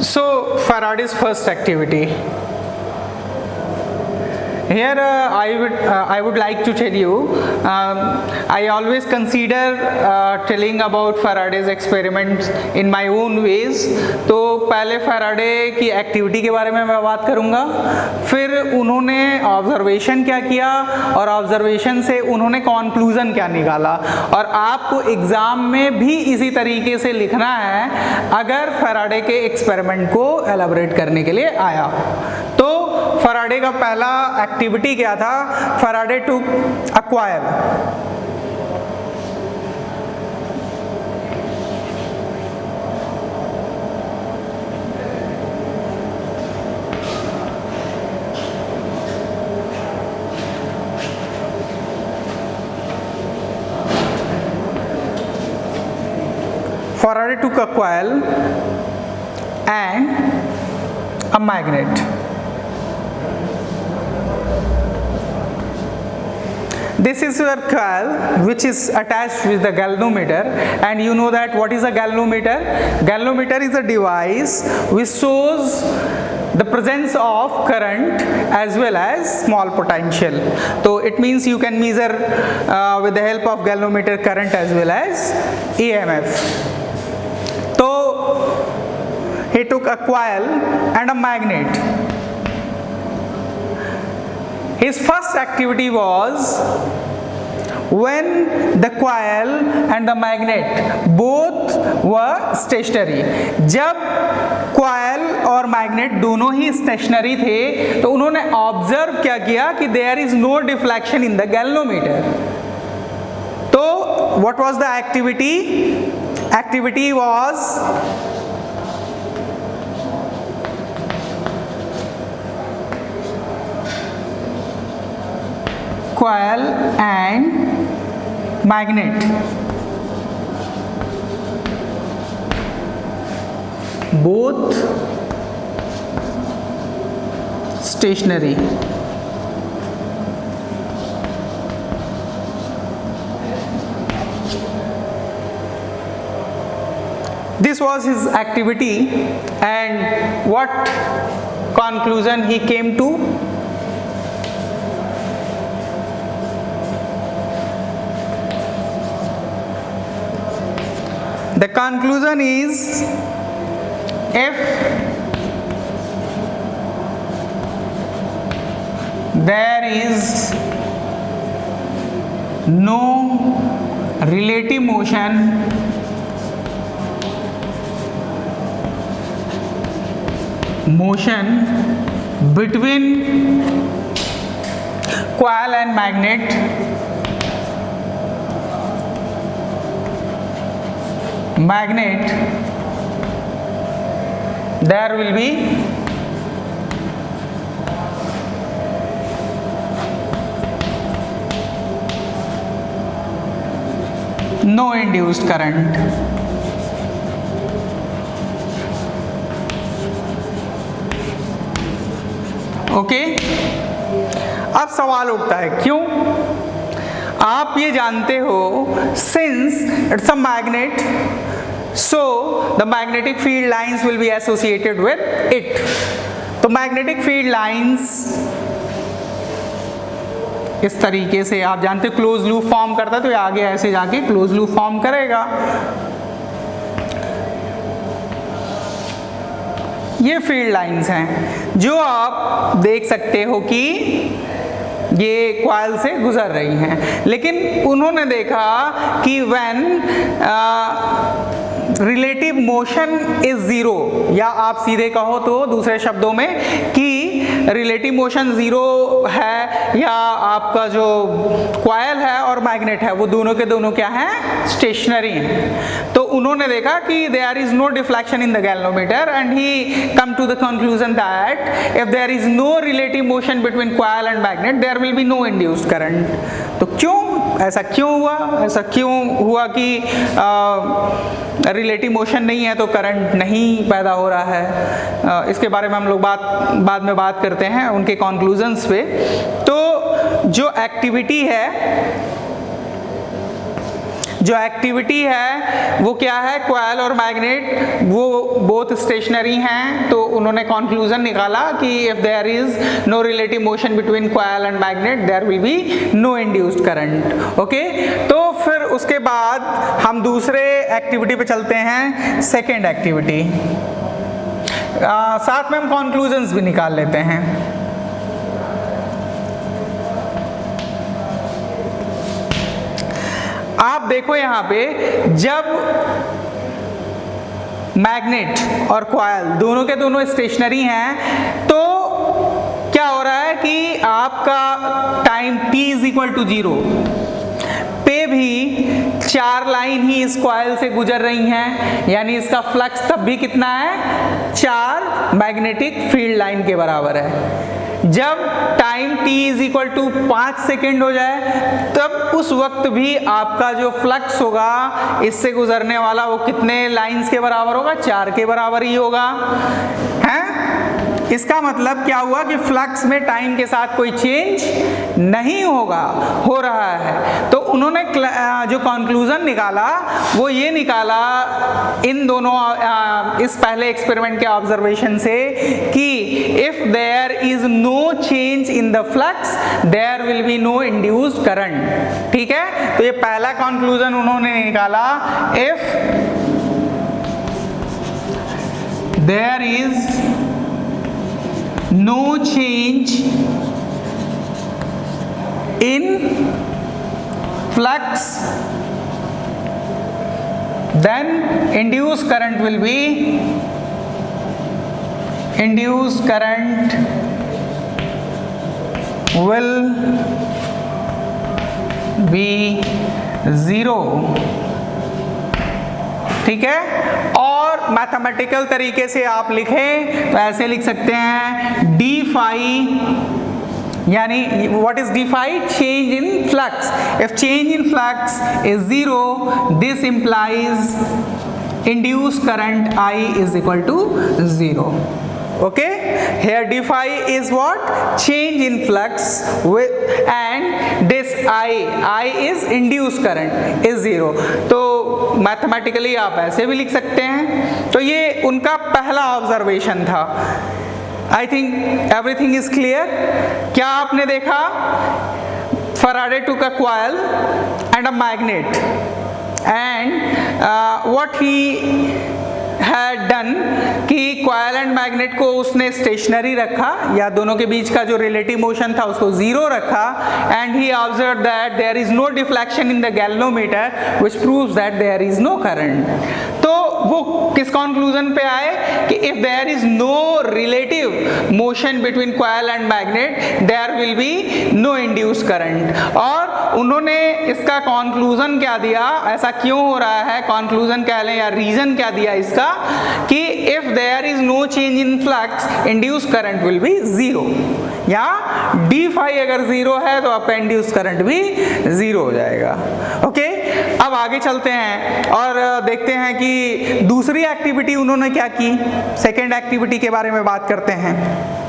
So Faraday's first activity. Here I would like to tell you, I always consider telling about Faraday's experiments in my own ways. तो पहले Faraday की activity के बारे में मैं बात करूँगा, फिर उन्होंने ऑब्जर्वेशन क्या किया और ऑब्जर्वेशन से उन्होंने कॉन्क्लूज़न क्या निकाला, और आपको एग्ज़ाम में भी इसी तरीके से लिखना है अगर फैराडे के एक्सपेरिमेंट को एलाबोरेट करने के लिए आया। तो फैराडे का पहला एक्टिविटी क्या था? Faraday took a coil, Faraday took a coil and a magnet. This is your coil which is attached with the galvanometer, and you know that what is a galvanometer? Galvanometer is a device which shows the presence of current as well as small potential. So it means you can measure with the help of galvanometer current as well as EMF. So he took a coil and a magnet. His first activity was when the coil and the magnet both were stationary. जब coil और magnet दोनों ही stationary थे तो उन्होंने observe क्या किया कि there is no deflection in the galvanometer. तो what was the activity? Activity was coil and magnet both stationary. This was his activity, and what conclusion he came to? The conclusion is, if there is no relative motion between coil and magnet, there will be no induced current. Okay, अब सवाल उठता है क्यों? आप ये जानते हो, since it's a magnet, so the magnetic field lines will be associated with it. तो magnetic field lines इस तरीके से आप जानते हो क्लोज लूप फॉर्म करता है, तो ये आगे ऐसे जाके क्लोज लूप फॉर्म करेगा। ये फील्ड लाइंस हैं जो आप देख सकते हो कि ये कॉइल से गुजर रही हैं, लेकिन उन्होंने देखा कि when relative motion is zero, या आप सीधे कहो तो दूसरे शब्दों में कि रिलेटिव मोशन जीरो है, या आपका जो कॉइल है और मैग्नेट है वो दोनों के दोनों क्या हैं? स्टेशनरी हैं। तो उन्होंने देखा कि there is no deflection in the galvanometer, and he come to the conclusion that if there is no relative motion between coil and magnet there will be no induced current. तो क्यों ऐसा क्यों हुआ? ऐसा क्यों हुआ कि रिलेटिव मोशन नहीं है तो करंट नहीं पैदा हो रहा है? इसके बारे में हम लोग बाद में बात करते हैं उनके कंक्लूजन्स पे। तो जो एक्टिविटी है जो एक्टिविटी है वो क्या है, कॉइल और मैग्नेट वो बोथ स्टेशनरी हैं, तो उन्होंने कंक्लूजन निकाला कि if there is no relative motion between coil and magnet there will be no induced current. Okay, तो फिर उसके बाद हम दूसरे एक्टिविटी पे चलते हैं, सेकेंड एक्टिविटी। साथ में हम कंक्लूजन्स भी निकाल लेते हैं। आप देखो यहाँ पे जब मैग्नेट और कॉइल दोनों के दोनों स्टेशनरी हैं तो क्या हो रहा है कि आपका time t is equal to 0 पे भी 4 लाइन ही इस कॉइल से गुजर रही हैं, यानी इसका फ्लक्स तब भी कितना है, 4 मैग्नेटिक फील्ड लाइन के बराबर है। जब time t is equal to 5 second हो जाए तब उस वक्त भी आपका जो फ्लक्स होगा इससे गुजरने वाला वो कितने लाइंस के बराबर होगा, 4 के बराबर ही होगा, है। इसका मतलब क्या हुआ कि फ्लक्स में टाइम के साथ कोई चेंज नहीं होगा, हो रहा है। तो उन्होंने जो कंक्लूजन निकाला वो ये निकाला इन दोनों इस पहले एक्सपेरिमेंट के ऑब्जर्वेशन से कि if there is no change in the flux there will be no induced current. ठीक है, तो ये पहला कंक्लूजन उन्होंने निकाला, if there is no change in flux then induced current will be zero। ठीक है, और मैथमेटिकल तरीके से आप लिखें तो ऐसे लिख सकते हैं डी फाई, यानी what is D phi, change in flux. If change in flux is 0 this implies induced current I is equal to 0। Okay, here d phi is what, change in flux with, and this I is induced current is 0। तो mathematically आप ऐसे भी लिख सकते हैं। तो ये उनका पहला ऑब्जर्वेशन था। I think everything is clear. क्या आपने देखा, Faraday took a coil and a magnet and what he had done कि कॉइल एंड मैग्नेट को उसने स्टेशनरी रखा या दोनों के बीच का जो रिलेटिव मोशन था उसको 0 रखा, and he observe that there is no deflection in the galvanometer which proves that there is no current. तो वो किस कंक्लूजन पे आए कि if there is no relative motion between coil and magnet there will be no induced current. और उन्होंने इसका conclusion क्या दिया, ऐसा क्यों हो रहा है, कंक्लूजन कह लें या रीजन क्या दिया इसका, कि if there is no change in flux induced current will be 0, या डी फाई अगर 0 है तो आपका इंड्यूस्ड करंट भी 0 हो जाएगा। ओके, अब आगे चलते हैं और देखते हैं कि दूसरी एक्टिविटी उन्होंने क्या की, सेकेंड एक्टिविटी के बारे में बात करते हैं।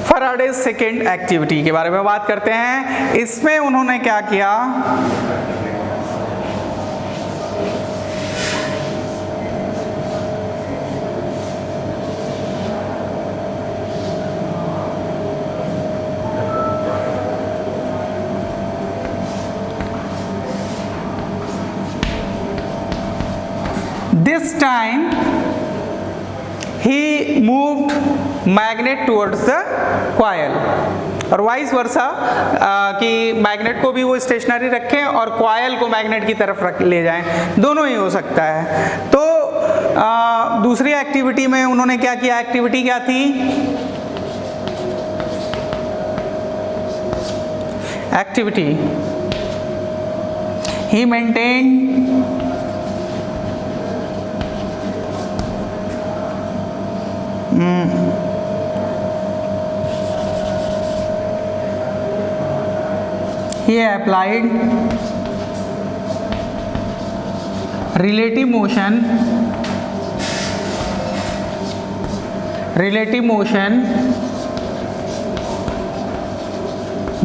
फैराडेज सेकेंड एक्टिविटी के बारे में बात करते हैं। इसमें उन्होंने क्या किया, this time he moved magnet towards the coil और वाइस वर्सा कि मैग्नेट को भी वो स्टेशनरी रखें और कॉयल को मैग्नेट की तरफ रख ले जाएं, दोनों ही हो सकता है। तो दूसरी एक्टिविटी में उन्होंने क्या किया, एक्टिविटी क्या थी, activity he maintained he applied relative motion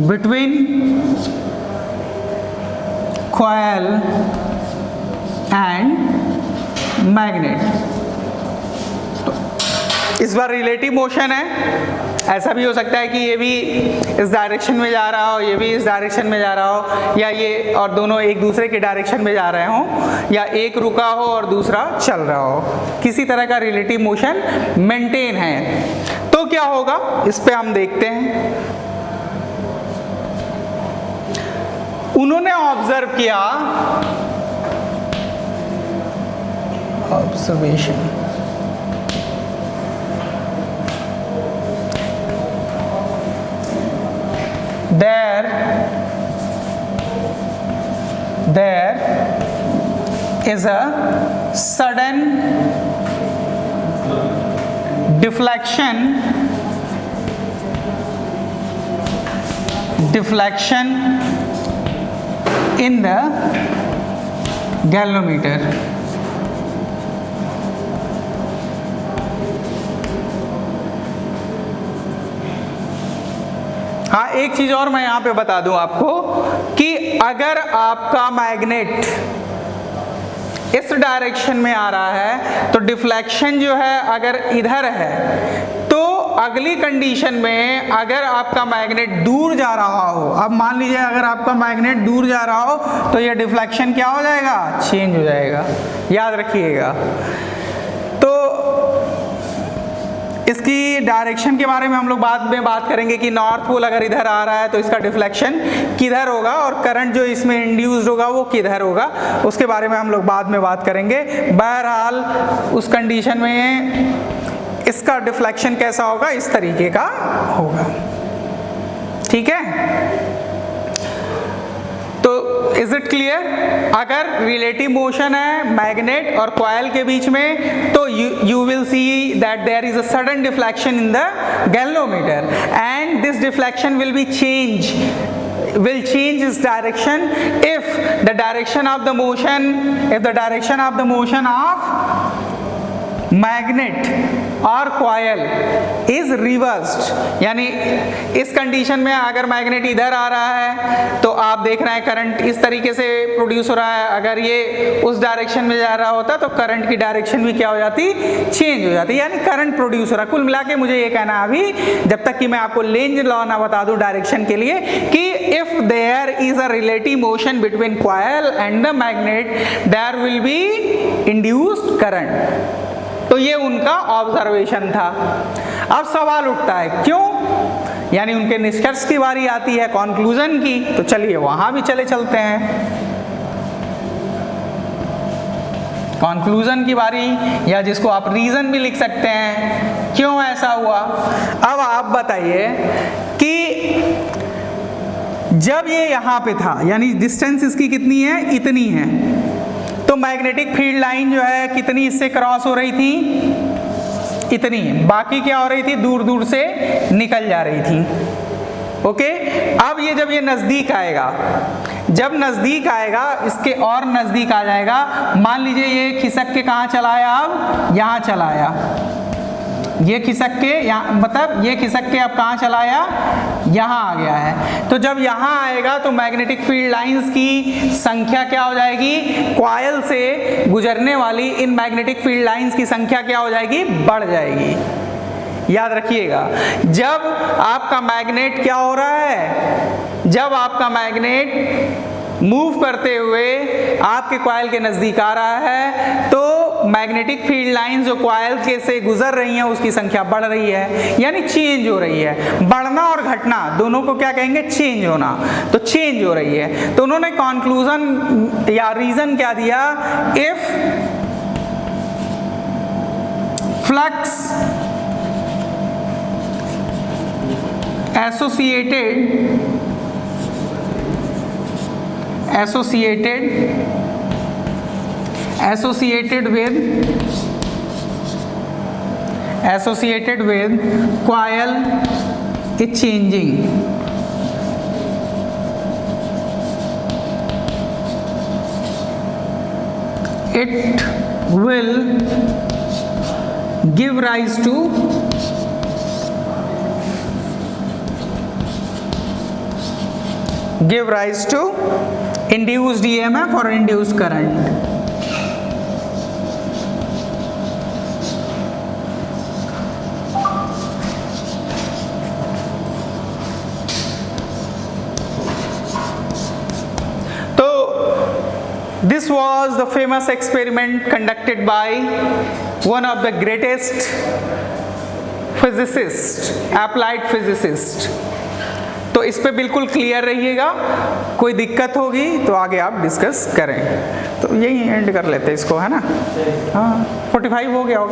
between coil and magnet। तो इस बार रिलेटिव मोशन है, ऐसा भी हो सकता है कि ये भी इस डायरेक्शन में जा रहा हो, ये भी इस डायरेक्शन में जा रहा हो, या ये और दोनों एक दूसरे के डायरेक्शन में जा रहे हों, या एक रुका हो और दूसरा चल रहा हो, किसी तरह का रिलेटिव मोशन मेंटेन है। तो क्या होगा इस पे हम देखते हैं। उन्होंने ऑब्जर्व किया, observation, there is a sudden deflection in the galvanometer। हाँ, एक चीज और मैं यहां पे बता दूं आपको कि अगर आपका मैग्नेट इस डायरेक्शन में आ रहा है तो डिफ्लेक्शन जो है अगर इधर है, तो अगली कंडीशन में अगर आपका मैग्नेट दूर जा रहा हो, अब मान लीजिए अगर आपका मैग्नेट दूर जा रहा हो तो ये डिफ्लेक्शन क्या हो जाएगा, चेंज हो जाएगा, याद रखिएगा। तो इसकी डायरेक्शन के बारे में हम लोग बाद में बात करेंगे कि नॉर्थ पोल अगर इधर आ रहा है तो इसका डिफ्लेक्शन किधर होगा और करंट जो इसमें इंड्यूस्ड होगा वो किधर होगा, उसके बारे में हम लोग बाद में बात करेंगे। बहरहाल उस कंडीशन में इसका डिफ्लेक्शन कैसा होगा, इस तरीके का होगा, ठीक है। तो इज इट क्लियर? अगर रिलेटिव मोशन है मैग्नेट और कॉइल के बीच में तो you will see that there is a sudden deflection in the galvanometer and this deflection will change its direction if the direction of the motion of magnet और coil is reversed, यानी इस condition में अगर magnet इधर आ रहा है तो आप देख रहे हैं करंट इस तरीके से प्रोड्यूस हो रहा है, अगर ये उस डायरेक्शन में जा रहा होता तो करंट की डायरेक्शन भी क्या हो जाती, चेंज हो जाती, यानी करंट प्रोड्यूस हो रहा है। कुल मिला के मुझे ये कहना है अभी, जब तक कि मैं आपको लेंज लॉ ना बता दूं डायरेक्शन के लिए, कि if there is a relative motion between coil and the magnet there will be induced current. तो ये उनका ऑब्जर्वेशन था। अब सवाल उठता है क्यों, यानी उनके निष्कर्ष की बारी आती है कॉन्क्लूजन की, तो चलिए वहां भी चलते हैं। कॉन्क्लूजन की बारी, या जिसको आप रीजन भी लिख सकते हैं क्यों ऐसा हुआ। अब आप बताइए कि जब ये यहां पे था, यानी डिस्टेंस इसकी कितनी है, इतनी है, तो मैग्नेटिक फील्ड लाइन जो है कितनी इससे क्रॉस हो रही थी, इतनी, बाकी क्या हो रही थी, दूर दूर से निकल जा रही थी। ओके, अब ये जब ये नजदीक आएगा, जब नजदीक आएगा इसके और नजदीक आ जाएगा, मान लीजिए ये खिसक के कहाँ चला आया, अब यहाँ चला आया, ये खिसक के यहाँ, मतलब ये खिसक के अब कहाँ चला आया, यहाँ आ गया है। तो जब यहाँ आएगा तो मैग्नेटिक फील्ड लाइंस की संख्या क्या हो जाएगी, कॉइल से गुजरने वाली इन मैग्नेटिक फील्ड लाइंस की संख्या क्या हो जाएगी, बढ़ जाएगी। याद रखिएगा, जब आपका मैग्नेट क्या हो रहा है, जब आपका मैग्नेट मूव करते हुए आपके कॉइल के नजदीक आ रहा है तो मैग्नेटिक फील्ड लाइंस जो कॉइल के से गुजर रही हैं उसकी संख्या बढ़ रही है, यानी चेंज हो रही है। बढ़ना और घटना दोनों को क्या कहेंगे, चेंज होना, तो चेंज हो रही है। तो उन्होंने कंक्लूजन या रीजन क्या दिया, if flux associated with coil is changing. It will give rise to induced EMF or induced current. This was the famous experiment conducted by one of the greatest physicists, applied physicist. तो इस पे बिल्कुल clear रहिएगा, कोई दिक्कत होगी तो आगे आप डिस्कस करें। तो यही एंड कर लेते हैं इसको, है ना? हाँ, 45 हो गया होगा।